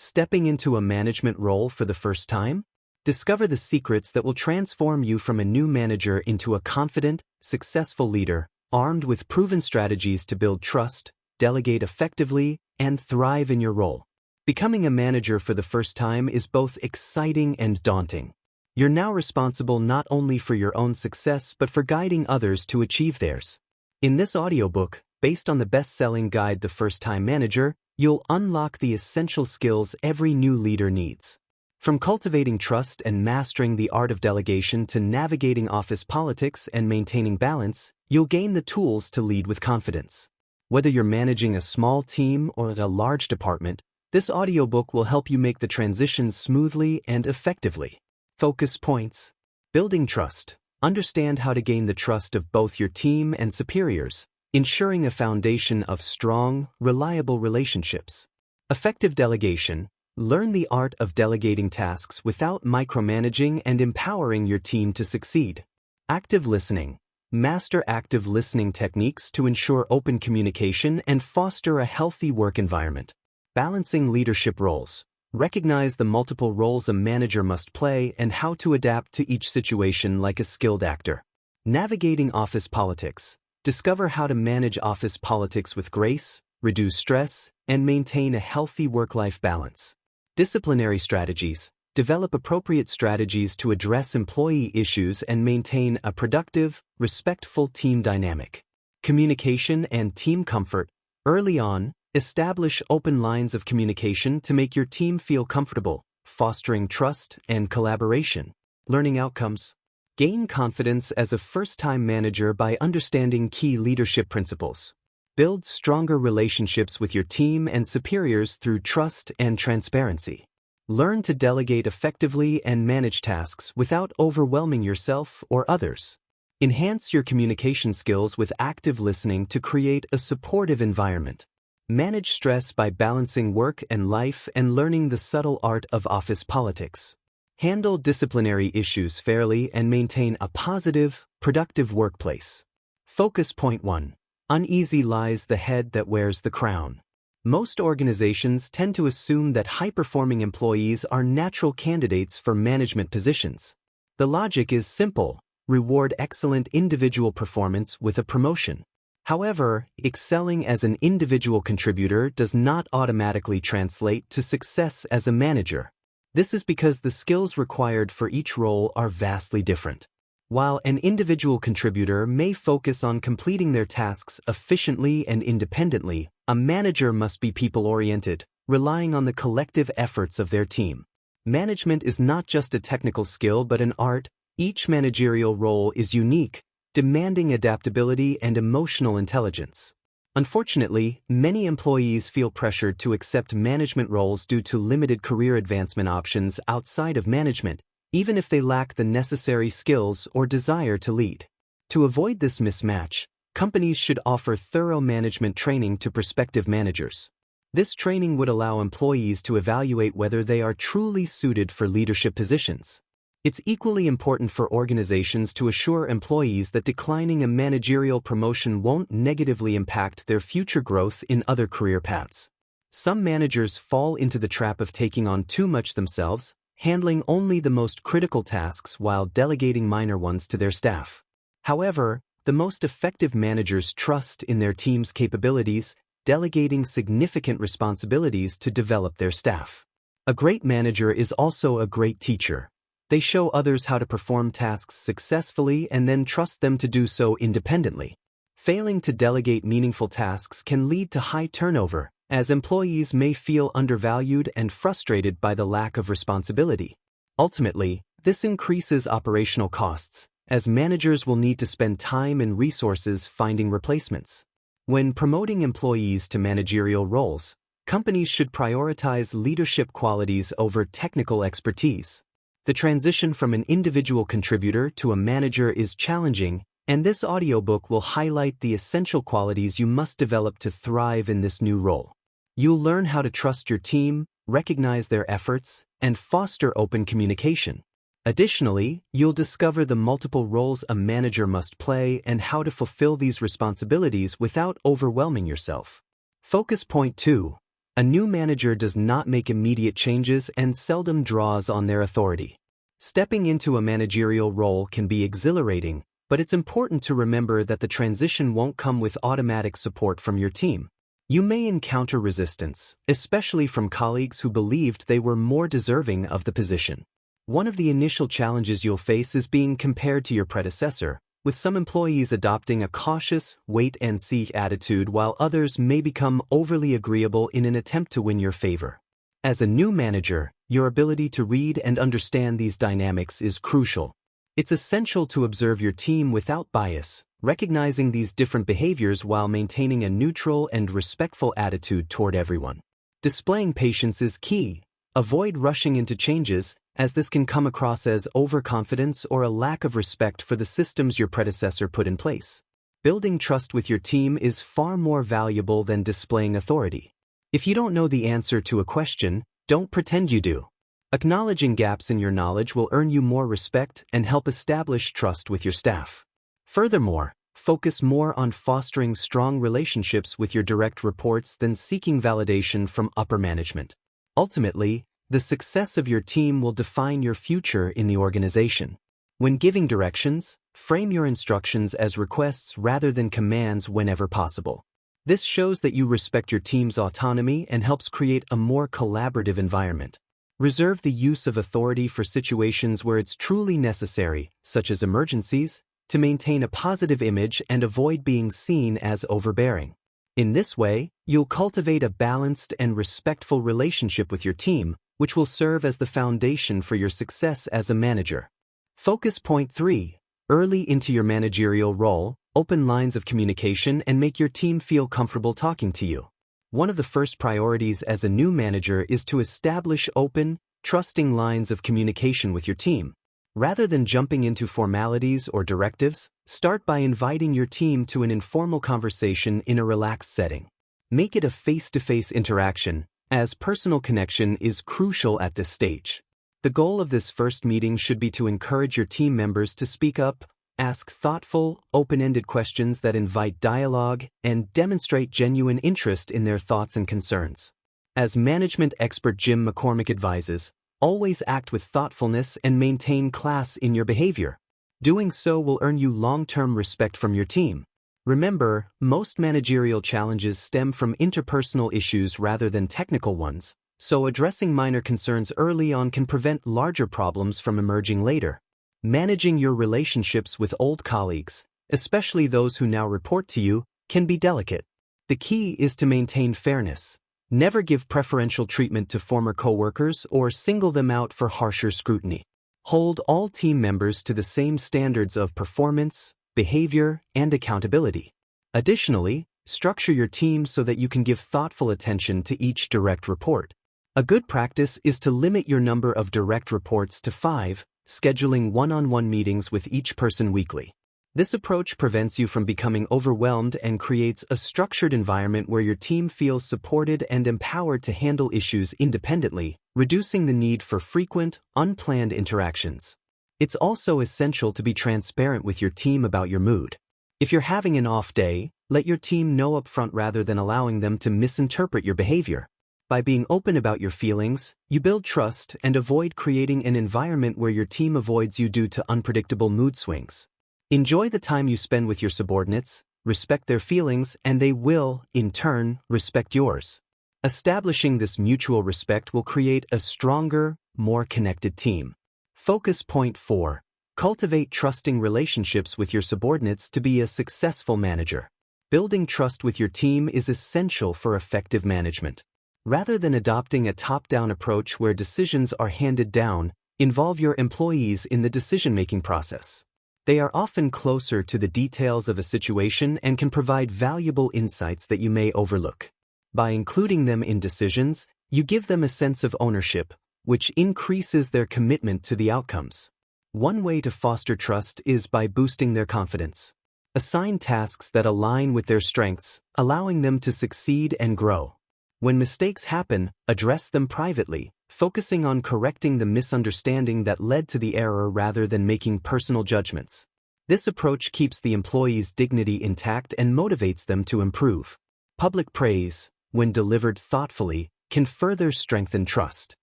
Stepping into a management role for the first time? Discover the secrets that will transform you from a new manager into a confident, successful leader, armed with proven strategies to build trust, delegate effectively, and thrive in your role. Becoming a manager for the first time is both exciting and daunting. You're now responsible not only for your own success but for guiding others to achieve theirs. In this audiobook, based on the best-selling guide The First-Time Manager, you'll unlock the essential skills every new leader needs. From cultivating trust and mastering the art of delegation to navigating office politics and maintaining balance, you'll gain the tools to lead with confidence. Whether you're managing a small team or a large department, this audiobook will help you make the transition smoothly and effectively. Focus points. Building trust. Understand how to gain the trust of both your team and superiors, ensuring a foundation of strong, reliable relationships. Effective delegation. Learn the art of delegating tasks without micromanaging and empowering your team to succeed. Active listening. Master active listening techniques to ensure open communication and foster a healthy work environment. Balancing leadership roles. Recognize the multiple roles a manager must play and how to adapt to each situation like a skilled actor. Navigating office politics. Discover how to manage office politics with grace, reduce stress, and maintain a healthy work-life balance. Disciplinary strategies. Develop appropriate strategies to address employee issues and maintain a productive, respectful team dynamic. Communication and team comfort. Early on, establish open lines of communication to make your team feel comfortable, fostering trust and collaboration. Learning outcomes. Gain confidence as a first-time manager by understanding key leadership principles. Build stronger relationships with your team and superiors through trust and transparency. Learn to delegate effectively and manage tasks without overwhelming yourself or others. Enhance your communication skills with active listening to create a supportive environment. Manage stress by balancing work and life and learning the subtle art of office politics. Handle disciplinary issues fairly and maintain a positive, productive workplace. Focus point 1. Uneasy lies the head that wears the crown. Most organizations tend to assume that high-performing employees are natural candidates for management positions. The logic is simple: reward excellent individual performance with a promotion. However, excelling as an individual contributor does not automatically translate to success as a manager. This is because the skills required for each role are vastly different. While an individual contributor may focus on completing their tasks efficiently and independently, a manager must be people-oriented, relying on the collective efforts of their team. Management is not just a technical skill but an art. Each managerial role is unique, demanding adaptability and emotional intelligence. Unfortunately, many employees feel pressured to accept management roles due to limited career advancement options outside of management, even if they lack the necessary skills or desire to lead. To avoid this mismatch, companies should offer thorough management training to prospective managers. This training would allow employees to evaluate whether they are truly suited for leadership positions. It's equally important for organizations to assure employees that declining a managerial promotion won't negatively impact their future growth in other career paths. Some managers fall into the trap of taking on too much themselves, handling only the most critical tasks while delegating minor ones to their staff. However, the most effective managers trust in their team's capabilities, delegating significant responsibilities to develop their staff. A great manager is also a great teacher. They show others how to perform tasks successfully and then trust them to do so independently. Failing to delegate meaningful tasks can lead to high turnover, as employees may feel undervalued and frustrated by the lack of responsibility. Ultimately, this increases operational costs, as managers will need to spend time and resources finding replacements. When promoting employees to managerial roles, companies should prioritize leadership qualities over technical expertise. The transition from an individual contributor to a manager is challenging, and this audiobook will highlight the essential qualities you must develop to thrive in this new role. You'll learn how to trust your team, recognize their efforts, and foster open communication. Additionally, you'll discover the multiple roles a manager must play and how to fulfill these responsibilities without overwhelming yourself. Focus point 2. A new manager does not make immediate changes and seldom draws on their authority. Stepping into a managerial role can be exhilarating, but it's important to remember that the transition won't come with automatic support from your team. You may encounter resistance, especially from colleagues who believed they were more deserving of the position. One of the initial challenges you'll face is being compared to your predecessor, with some employees adopting a cautious, wait-and-see attitude while others may become overly agreeable in an attempt to win your favor. As a new manager, your ability to read and understand these dynamics is crucial. It's essential to observe your team without bias, recognizing these different behaviors while maintaining a neutral and respectful attitude toward everyone. Displaying patience is key. Avoid rushing into changes, as this can come across as overconfidence or a lack of respect for the systems your predecessor put in place. Building trust with your team is far more valuable than displaying authority. If you don't know the answer to a question, don't pretend you do. Acknowledging gaps in your knowledge will earn you more respect and help establish trust with your staff. Furthermore, focus more on fostering strong relationships with your direct reports than seeking validation from upper management. Ultimately, the success of your team will define your future in the organization. When giving directions, frame your instructions as requests rather than commands whenever possible. This shows that you respect your team's autonomy and helps create a more collaborative environment. Reserve the use of authority for situations where it's truly necessary, such as emergencies, to maintain a positive image and avoid being seen as overbearing. In this way, you'll cultivate a balanced and respectful relationship with your team, which will serve as the foundation for your success as a manager. Focus point 3. Early into your managerial role, open lines of communication and make your team feel comfortable talking to you. One of the first priorities as a new manager is to establish open, trusting lines of communication with your team. Rather than jumping into formalities or directives, start by inviting your team to an informal conversation in a relaxed setting. Make it a face-to-face interaction, as personal connection is crucial at this stage. The goal of this first meeting should be to encourage your team members to speak up, ask thoughtful, open-ended questions that invite dialogue, and demonstrate genuine interest in their thoughts and concerns. As management expert Jim McCormick advises, always act with thoughtfulness and maintain class in your behavior. Doing so will earn you long-term respect from your team. Remember, most managerial challenges stem from interpersonal issues rather than technical ones, so addressing minor concerns early on can prevent larger problems from emerging later. Managing your relationships with old colleagues, especially those who now report to you, can be delicate. The key is to maintain fairness. Never give preferential treatment to former coworkers or single them out for harsher scrutiny. Hold all team members to the same standards of performance, behavior, and accountability. Additionally, structure your team so that you can give thoughtful attention to each direct report. A good practice is to limit your number of direct reports to 5, scheduling one-on-one meetings with each person weekly. This approach prevents you from becoming overwhelmed and creates a structured environment where your team feels supported and empowered to handle issues independently, reducing the need for frequent, unplanned interactions. It's also essential to be transparent with your team about your mood. If you're having an off day, let your team know upfront rather than allowing them to misinterpret your behavior. By being open about your feelings, you build trust and avoid creating an environment where your team avoids you due to unpredictable mood swings. Enjoy the time you spend with your subordinates, respect their feelings, and they will, in turn, respect yours. Establishing this mutual respect will create a stronger, more connected team. Focus point 4. Cultivate trusting relationships with your subordinates to be a successful manager. Building trust with your team is essential for effective management. Rather than adopting a top-down approach where decisions are handed down, involve your employees in the decision-making process. They are often closer to the details of a situation and can provide valuable insights that you may overlook. By including them in decisions, you give them a sense of ownership, which increases their commitment to the outcomes. One way to foster trust is by boosting their confidence. Assign tasks that align with their strengths, allowing them to succeed and grow. When mistakes happen, address them privately, focusing on correcting the misunderstanding that led to the error rather than making personal judgments. This approach keeps the employee's dignity intact and motivates them to improve. Public praise, when delivered thoughtfully, can further strengthen trust.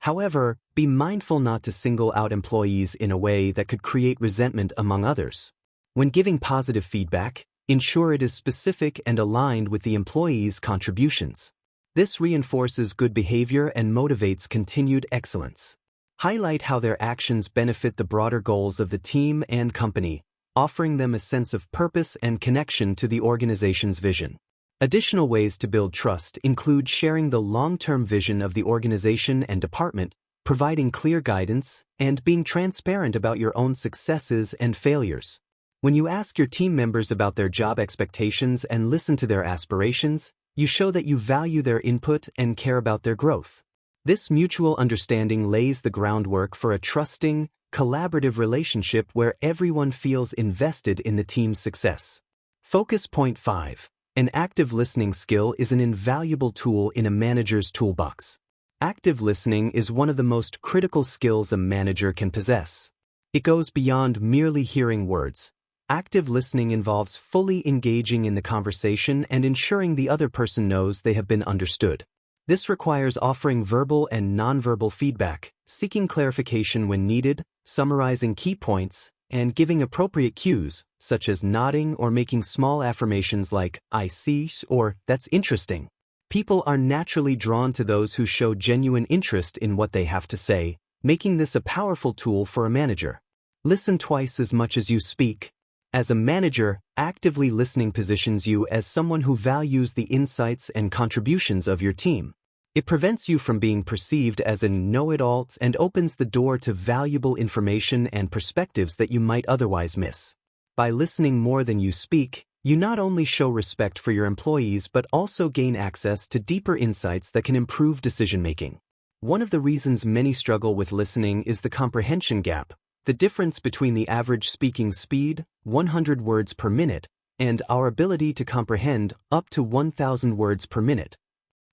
However, be mindful not to single out employees in a way that could create resentment among others. When giving positive feedback, ensure it is specific and aligned with the employee's contributions. This reinforces good behavior and motivates continued excellence. Highlight how their actions benefit the broader goals of the team and company, offering them a sense of purpose and connection to the organization's vision. Additional ways to build trust include sharing the long-term vision of the organization and department, providing clear guidance, and being transparent about your own successes and failures. When you ask your team members about their job expectations and listen to their aspirations, you show that you value their input and care about their growth. This mutual understanding lays the groundwork for a trusting, collaborative relationship where everyone feels invested in the team's success. Focus point 5. An active listening skill is an invaluable tool in a manager's toolbox. Active listening is one of the most critical skills a manager can possess. It goes beyond merely hearing words. Active listening involves fully engaging in the conversation and ensuring the other person knows they have been understood. This requires offering verbal and nonverbal feedback, seeking clarification when needed, summarizing key points, and giving appropriate cues, such as nodding or making small affirmations like, "I see," or "That's interesting." People are naturally drawn to those who show genuine interest in what they have to say, making this a powerful tool for a manager. Listen twice as much as you speak. As a manager, actively listening positions you as someone who values the insights and contributions of your team. It prevents you from being perceived as a know-it-all and opens the door to valuable information and perspectives that you might otherwise miss. By listening more than you speak, you not only show respect for your employees but also gain access to deeper insights that can improve decision-making. One of the reasons many struggle with listening is the comprehension gap, the difference between the average speaking speed, 100 words per minute, and our ability to comprehend up to 1,000 words per minute.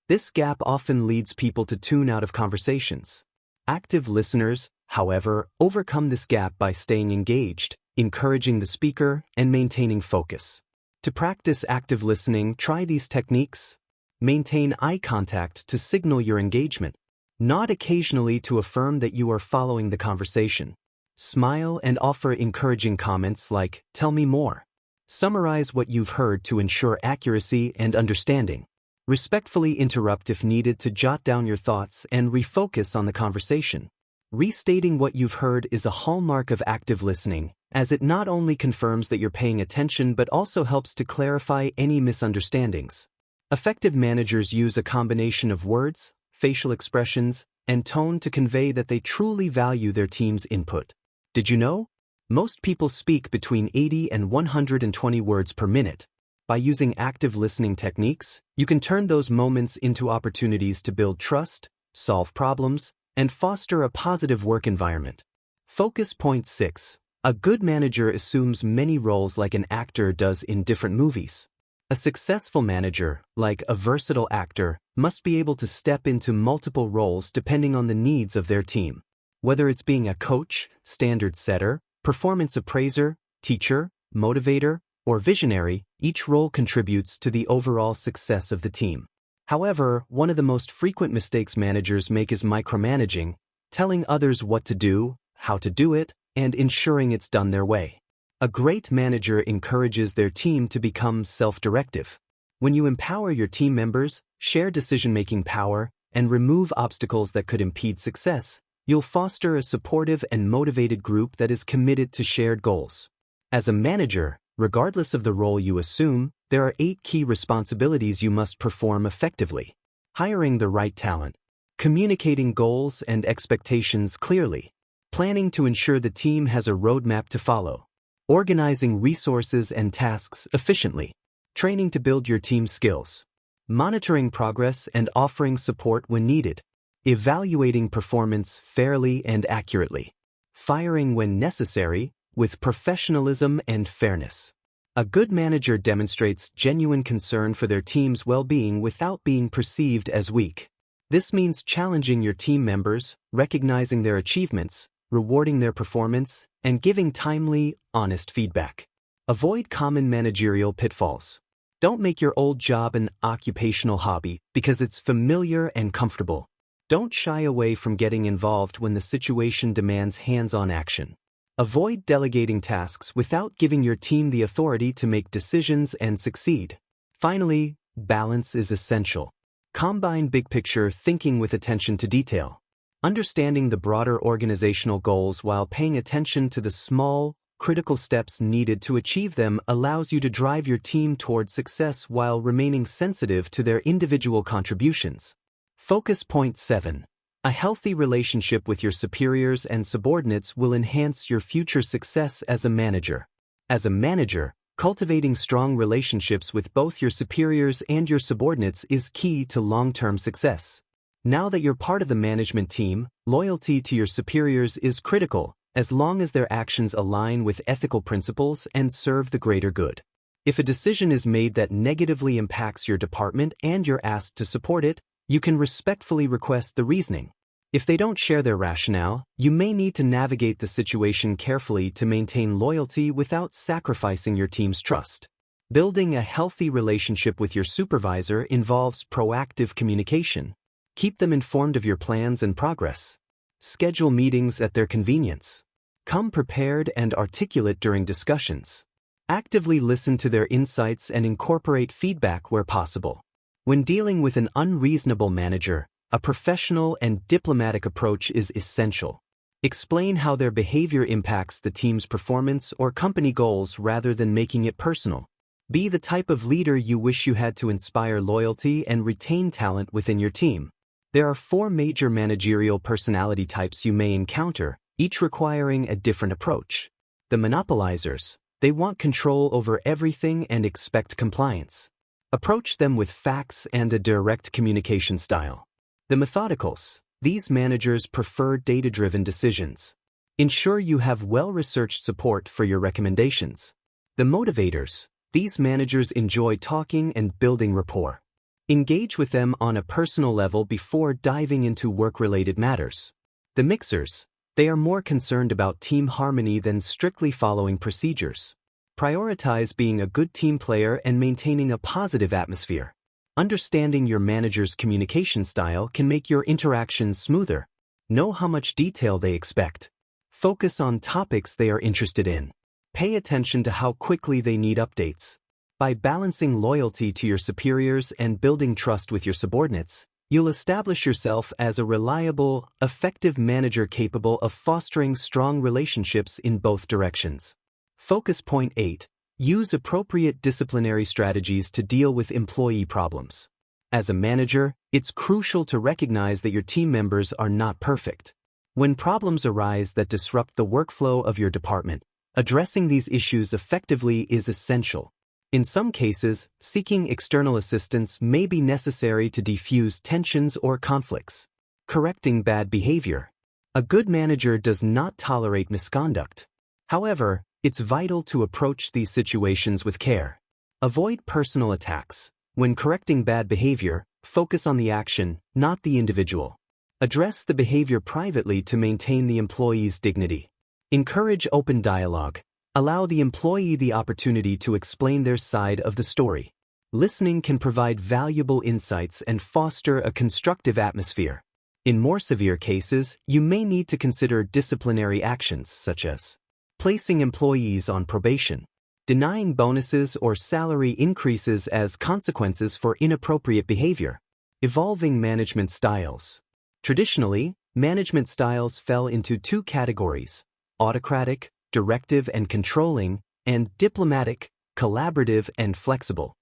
This gap often leads people to tune out of conversations. Active listeners, however, overcome this gap by staying engaged, encouraging the speaker, and maintaining focus. To practice active listening, try these techniques. Maintain eye contact to signal your engagement. Nod occasionally to affirm that you are following the conversation. Smile and offer encouraging comments like, "Tell me more." Summarize what you've heard to ensure accuracy and understanding. Respectfully interrupt if needed to jot down your thoughts and refocus on the conversation. Restating what you've heard is a hallmark of active listening, as it not only confirms that you're paying attention but also helps to clarify any misunderstandings. Effective managers use a combination of words, facial expressions, and tone to convey that they truly value their team's input. Did you know? Most people speak between 80 and 120 words per minute. By using active listening techniques, you can turn those moments into opportunities to build trust, solve problems, and foster a positive work environment. Focus point 6. A good manager assumes many roles like an actor does in different movies. A successful manager, like a versatile actor, must be able to step into multiple roles depending on the needs of their team. Whether it's being a coach, standard setter, performance appraiser, teacher, motivator, or visionary, each role contributes to the overall success of the team. However, one of the most frequent mistakes managers make is micromanaging, telling others what to do, how to do it, and ensuring it's done their way. A great manager encourages their team to become self-directive. When you empower your team members, share decision-making power, and remove obstacles that could impede success, you'll foster a supportive and motivated group that is committed to shared goals. As a manager, regardless of the role you assume, there are 8 key responsibilities you must perform effectively. Hiring the right talent. Communicating goals and expectations clearly. Planning to ensure the team has a roadmap to follow. Organizing resources and tasks efficiently. Training to build your team's skills. Monitoring progress and offering support when needed. Evaluating performance fairly and accurately. Firing when necessary, with professionalism and fairness. A good manager demonstrates genuine concern for their team's well-being without being perceived as weak. This means challenging your team members, recognizing their achievements, rewarding their performance, and giving timely, honest feedback. Avoid common managerial pitfalls. Don't make your old job an occupational hobby because it's familiar and comfortable. Don't shy away from getting involved when the situation demands hands-on action. Avoid delegating tasks without giving your team the authority to make decisions and succeed. Finally, balance is essential. Combine big-picture thinking with attention to detail. Understanding the broader organizational goals while paying attention to the small, critical steps needed to achieve them allows you to drive your team toward success while remaining sensitive to their individual contributions. Focus point 7. A healthy relationship with your superiors and subordinates will enhance your future success as a manager. As a manager, cultivating strong relationships with both your superiors and your subordinates is key to long-term success. Now that you're part of the management team, loyalty to your superiors is critical, as long as their actions align with ethical principles and serve the greater good. If a decision is made that negatively impacts your department and you're asked to support it, you can respectfully request the reasoning. If they don't share their rationale, you may need to navigate the situation carefully to maintain loyalty without sacrificing your team's trust. Building a healthy relationship with your supervisor involves proactive communication. Keep them informed of your plans and progress. Schedule meetings at their convenience. Come prepared and articulate during discussions. Actively listen to their insights and incorporate feedback where possible. When dealing with an unreasonable manager, a professional and diplomatic approach is essential. Explain how their behavior impacts the team's performance or company goals rather than making it personal. Be the type of leader you wish you had to inspire loyalty and retain talent within your team. There are 4 major managerial personality types you may encounter, each requiring a different approach. The monopolizers. They want control over everything and expect compliance. Approach them with facts and a direct communication style. The methodicals. These managers prefer data-driven decisions. Ensure you have well-researched support for your recommendations. The motivators. These managers enjoy talking and building rapport. Engage with them on a personal level before diving into work-related matters. The mixers. They are more concerned about team harmony than strictly following procedures. Prioritize being a good team player and maintaining a positive atmosphere. Understanding your manager's communication style can make your interactions smoother. Know how much detail they expect. Focus on topics they are interested in. Pay attention to how quickly they need updates. By balancing loyalty to your superiors and building trust with your subordinates, you'll establish yourself as a reliable, effective manager capable of fostering strong relationships in both directions. Focus point 8. Use appropriate disciplinary strategies to deal with employee problems. As a manager, it's crucial to recognize that your team members are not perfect. When problems arise that disrupt the workflow of your department, addressing these issues effectively is essential. In some cases, seeking external assistance may be necessary to defuse tensions or conflicts. Correcting bad behavior. A good manager does not tolerate misconduct. However, it's vital to approach these situations with care. Avoid personal attacks. When correcting bad behavior, focus on the action, not the individual. Address the behavior privately to maintain the employee's dignity. Encourage open dialogue. Allow the employee the opportunity to explain their side of the story. Listening can provide valuable insights and foster a constructive atmosphere. In more severe cases, you may need to consider disciplinary actions such as placing employees on probation, denying bonuses or salary increases as consequences for inappropriate behavior, evolving management styles. Traditionally, management styles fell into 2 categories: autocratic, directive and controlling, and diplomatic, collaborative and flexible.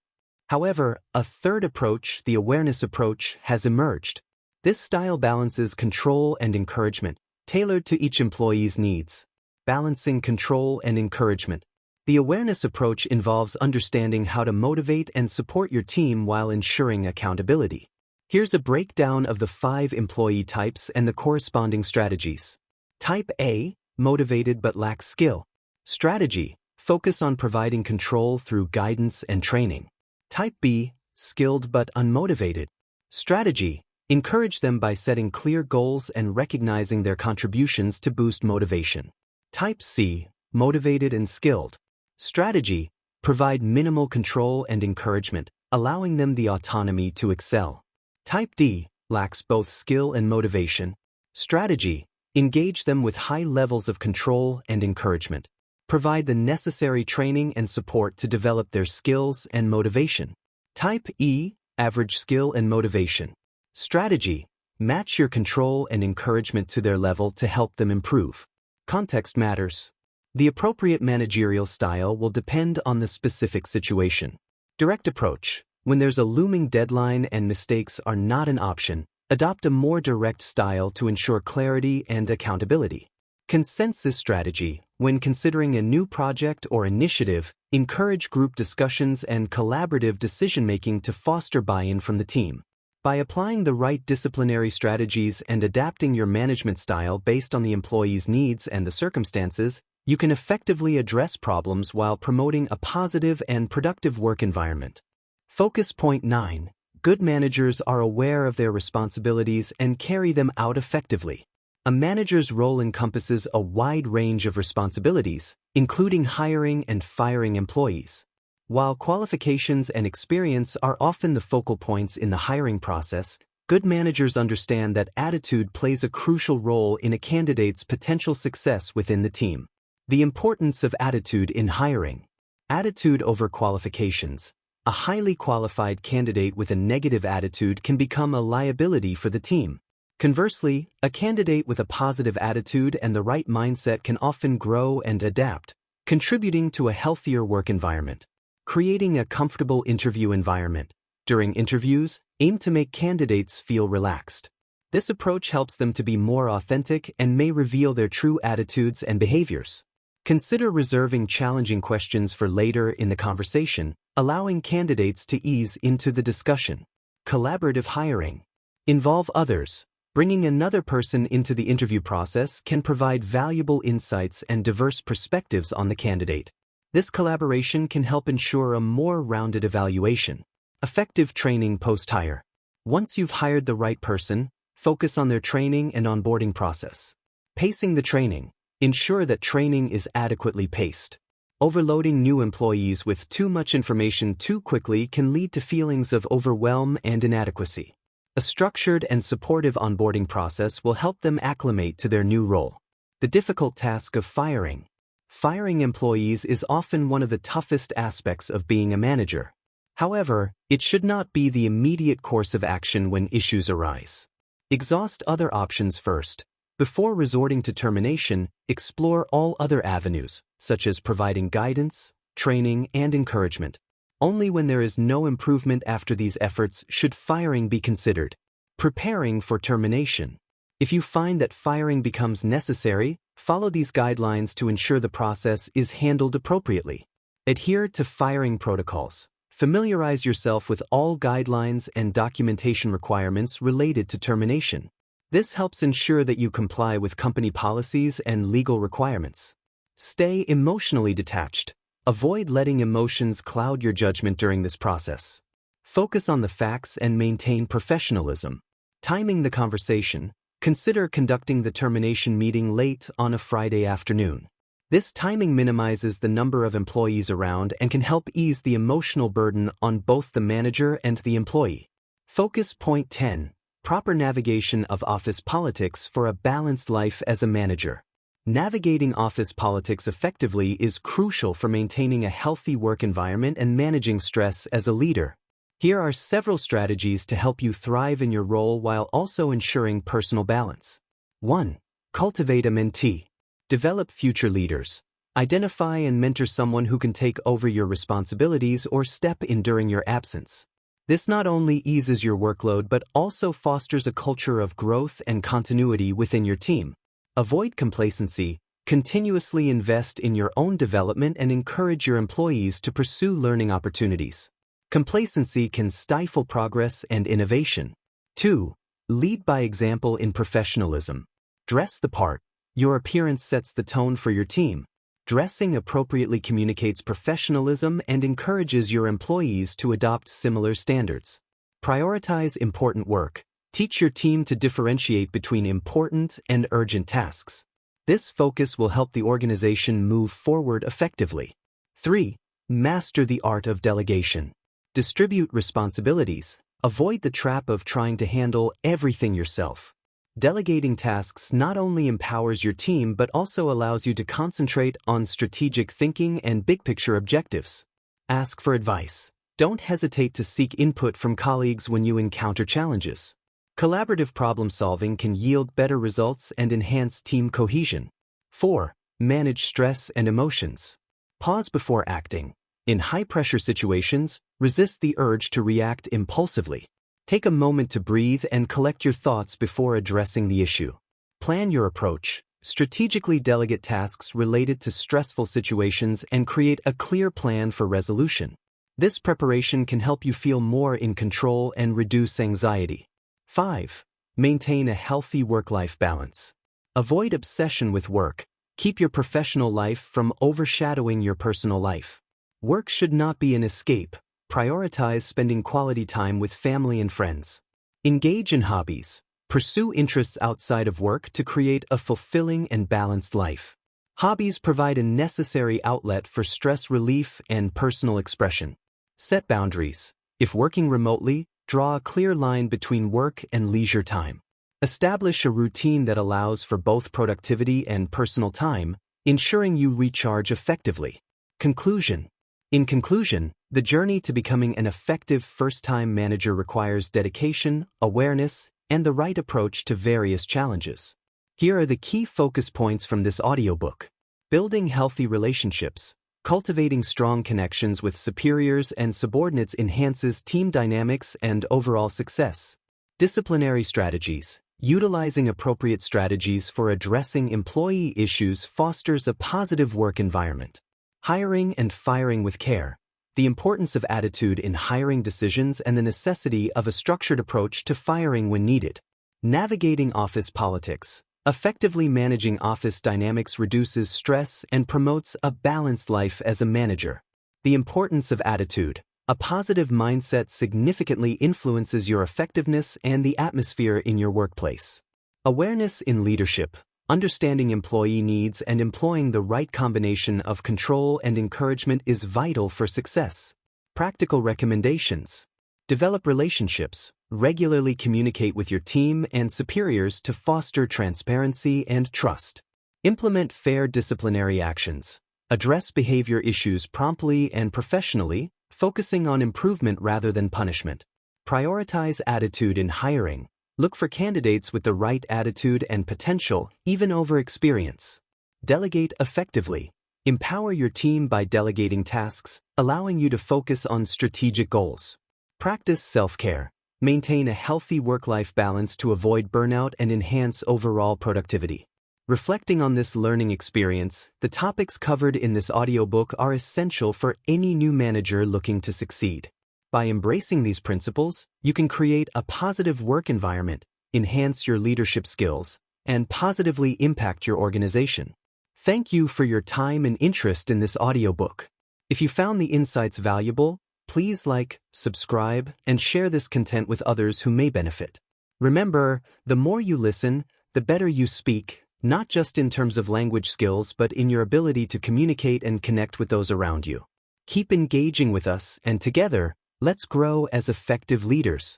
However, a third approach, the awareness approach, has emerged. This style balances control and encouragement, tailored to each employee's needs. Balancing control and encouragement. The awareness approach involves understanding how to motivate and support your team while ensuring accountability. Here's a breakdown of the 5 employee types and the corresponding strategies. Type A, motivated but lacks skill. Strategy, focus on providing control through guidance and training. Type B, skilled but unmotivated. Strategy, encourage them by setting clear goals and recognizing their contributions to boost motivation. Type C, motivated and skilled. Strategy, Provide minimal control and encouragement, allowing them the autonomy to excel. Type D lacks both skill and motivation. Strategy: engage them with high levels of control and encouragement. Provide the necessary training and support to develop their skills and motivation. Type E, average skill and motivation. Strategy: match your control and encouragement to their level to help them improve. Context matters. The appropriate managerial style will depend on the specific situation. Direct approach: when there's a looming deadline and mistakes are not an option, adopt a more direct style to ensure clarity and accountability. Consensus strategy: when considering a new project or initiative, encourage group discussions and collaborative decision-making to foster buy-in from the team. By applying the right disciplinary strategies and adapting your management style based on the employee's needs and the circumstances, you can effectively address problems while promoting a positive and productive work environment. Focus point 9. Good managers are aware of their responsibilities and carry them out effectively. A manager's role encompasses a wide range of responsibilities, including hiring and firing employees. While qualifications and experience are often the focal points in the hiring process, good managers understand that attitude plays a crucial role in a candidate's potential success within the team. The importance of attitude in hiring. Attitude over qualifications. A highly qualified candidate with a negative attitude can become a liability for the team. Conversely, a candidate with a positive attitude and the right mindset can often grow and adapt, contributing to a healthier work environment. Creating a comfortable interview environment. During interviews, aim to make candidates feel relaxed. This approach helps them to be more authentic and may reveal their true attitudes and behaviors. Consider reserving challenging questions for later in the conversation, allowing candidates to ease into the discussion. Collaborative hiring. Involve others. Bringing another person into the interview process can provide valuable insights and diverse perspectives on the candidate. This collaboration can help ensure a more rounded evaluation. Effective training post-hire. Once you've hired the right person, focus on their training and onboarding process. Pacing the training. Ensure that training is adequately paced. Overloading new employees with too much information too quickly can lead to feelings of overwhelm and inadequacy. A structured and supportive onboarding process will help them acclimate to their new role. The difficult task of firing. Firing employees is often one of the toughest aspects of being a manager. However, it should not be the immediate course of action when issues arise. Exhaust other options first. Before resorting to termination, explore all other avenues, such as providing guidance, training, and encouragement. Only when there is no improvement after these efforts should firing be considered. Preparing for termination. If you find that firing becomes necessary, follow these guidelines to ensure the process is handled appropriately. Adhere to firing protocols. Familiarize yourself with all guidelines and documentation requirements related to termination. This helps ensure that you comply with company policies and legal requirements. Stay emotionally detached. Avoid letting emotions cloud your judgment during this process. Focus on the facts and maintain professionalism. Timing the conversation. Consider conducting the termination meeting late on a Friday afternoon. This timing minimizes the number of employees around and can help ease the emotional burden on both the manager and the employee. Focus point 10. Proper navigation of office politics for a balanced life as a manager. Navigating office politics effectively is crucial for maintaining a healthy work environment and managing stress as a leader. Here are several strategies to help you thrive in your role while also ensuring personal balance. 1. Cultivate a mentee. Develop future leaders. Identify and mentor someone who can take over your responsibilities or step in during your absence. This not only eases your workload but also fosters a culture of growth and continuity within your team. Avoid complacency. Continuously invest in your own development and encourage your employees to pursue learning opportunities. Complacency can stifle progress and innovation. 2. Lead by example in professionalism. Dress the part. Your appearance sets the tone for your team. Dressing appropriately communicates professionalism and encourages your employees to adopt similar standards. Prioritize important work. Teach your team to differentiate between important and urgent tasks. This focus will help the organization move forward effectively. 3. Master the art of delegation. Distribute responsibilities. Avoid the trap of trying to handle everything yourself. Delegating tasks not only empowers your team but also allows you to concentrate on strategic thinking and big-picture objectives. Ask for advice. Don't hesitate to seek input from colleagues when you encounter challenges. Collaborative problem-solving can yield better results and enhance team cohesion. 4. Manage stress and emotions. Pause before acting. In high-pressure situations, resist the urge to react impulsively. Take a moment to breathe and collect your thoughts before addressing the issue. Plan your approach. Strategically delegate tasks related to stressful situations and create a clear plan for resolution. This preparation can help you feel more in control and reduce anxiety. 5. Maintain a healthy work-life balance. Avoid obsession with work. Keep your professional life from overshadowing your personal life. Work should not be an escape. Prioritize spending quality time with family and friends. Engage in hobbies. Pursue interests outside of work to create a fulfilling and balanced life. Hobbies provide a necessary outlet for stress relief and personal expression. Set boundaries. If working remotely, draw a clear line between work and leisure time. Establish a routine that allows for both productivity and personal time, ensuring you recharge effectively. Conclusion. In conclusion, the journey to becoming an effective first-time manager requires dedication, awareness, and the right approach to various challenges. Here are the key focus points from this audiobook. Building healthy relationships. Cultivating strong connections with superiors and subordinates enhances team dynamics and overall success. Disciplinary strategies. Utilizing appropriate strategies for addressing employee issues fosters a positive work environment. Hiring and firing with care. The importance of attitude in hiring decisions and the necessity of a structured approach to firing when needed. Navigating office politics. Effectively managing office dynamics reduces stress and promotes a balanced life as a manager. The importance of attitude. A positive mindset significantly influences your effectiveness and the atmosphere in your workplace. Awareness in leadership. Understanding employee needs and employing the right combination of control and encouragement is vital for success. Practical recommendations. Develop relationships. Regularly communicate with your team and superiors to foster transparency and trust. Implement fair disciplinary actions. Address behavior issues promptly and professionally, focusing on improvement rather than punishment. Prioritize attitude in hiring. Look for candidates with the right attitude and potential, even over experience. Delegate effectively. Empower your team by delegating tasks, allowing you to focus on strategic goals. Practice self-care. Maintain a healthy work-life balance to avoid burnout and enhance overall productivity. Reflecting on this learning experience, the topics covered in this audiobook are essential for any new manager looking to succeed. By embracing these principles, you can create a positive work environment, enhance your leadership skills, and positively impact your organization. Thank you for your time and interest in this audiobook. If you found the insights valuable, please like, subscribe, and share this content with others who may benefit. Remember, the more you listen, the better you speak, not just in terms of language skills but in your ability to communicate and connect with those around you. Keep engaging with us, and together, let's grow as effective leaders.